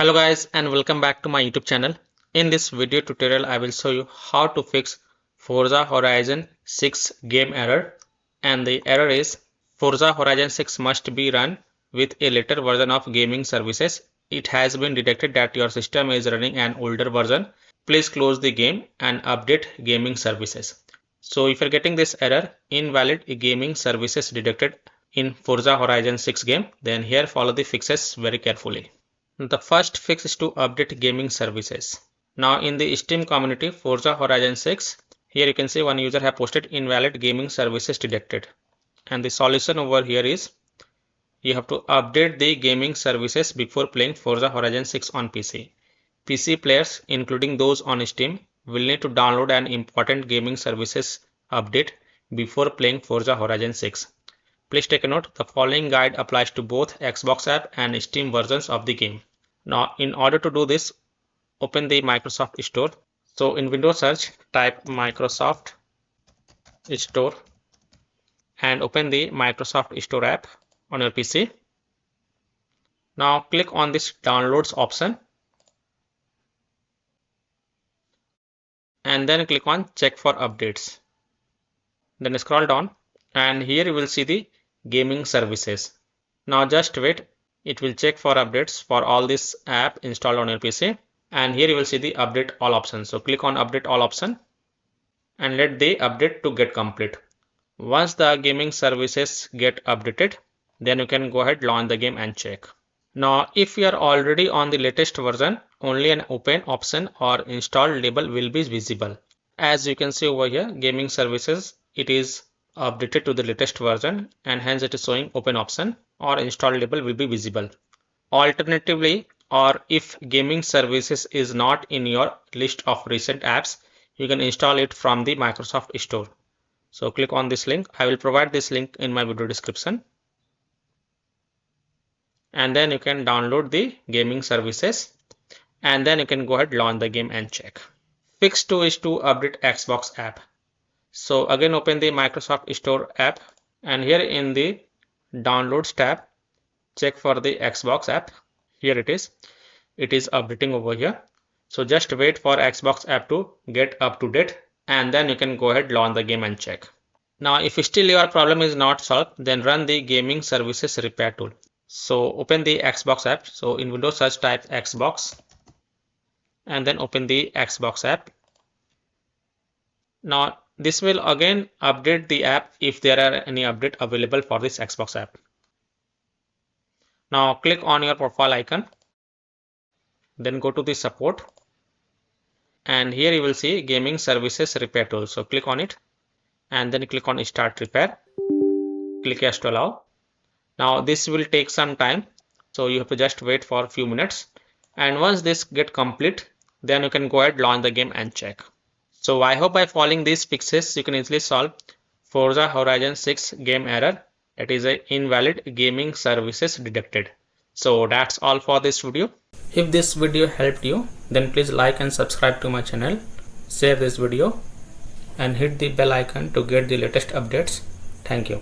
Hello guys and welcome back to my YouTube channel. In this video tutorial I will show you how to fix Forza Horizon 6 game error, and the error is Forza Horizon 6 must be run with a later version of gaming services. It has been detected that your system is running an older version. Please close the game and update gaming services. So if you're getting this error, invalid gaming services detected in Forza Horizon 6 game, then here follow the fixes very carefully. The first fix is to update gaming services. Now in the Steam community Forza Horizon 6, here you can see one user have posted invalid gaming services detected. And the solution over here is you have to update the gaming services before playing Forza Horizon 6 on PC. PC players, including those on Steam, will need to download an important gaming services update before playing Forza Horizon 6. Please take a note, the following guide applies to both Xbox app and Steam versions of the game. Now, in order to do this, open the Microsoft Store. So in Windows search, type Microsoft Store and open the Microsoft Store app on your PC. Now click on this downloads option and then click on check for updates. Then scroll down and here you will see the gaming services. Now just wait, it will check for updates for all this app installed on your PC, and here you will see the update all option. So click on update all option and let the update to get complete. Once the gaming services get updated, then you can go ahead, launch the game and check. Now if you are already on the latest version, only an open option or installed label will be visible. As you can see over here, gaming services, it is updated to the latest version and hence it is showing open option or installed label will be visible. Alternatively, or if gaming services is not in your list of recent apps, you can install it from the Microsoft Store. So click on this link. I will provide this link in my video description. And then you can download the gaming services and then you can go ahead, launch the game and check. Fix 2 is to update Xbox app. So again open the Microsoft Store app and here in the downloads tab, check for the Xbox app. Here it is updating over here. So just wait for Xbox app to get up to date and then you can go ahead, launch the game and check. Now if still your problem is not solved, then run the gaming services repair tool. So open the Xbox app. So in Windows search type Xbox and then open the Xbox app. Now this will again update the app if there are any update available for this Xbox app. Now click on your profile icon, then go to the support and here you will see gaming services repair tool. So click on it and then click on start repair. Click yes to allow. Now this will take some time, so you have to just wait for a few minutes, and once this get complete, then you can go ahead, launch the game and check. So I hope by following these fixes you can easily solve Forza Horizon 6 game error, that is a invalid gaming services detected. So that's all for this video. If this video helped you, then please like and subscribe to my channel, share this video and hit the bell icon to get the latest updates. Thank you.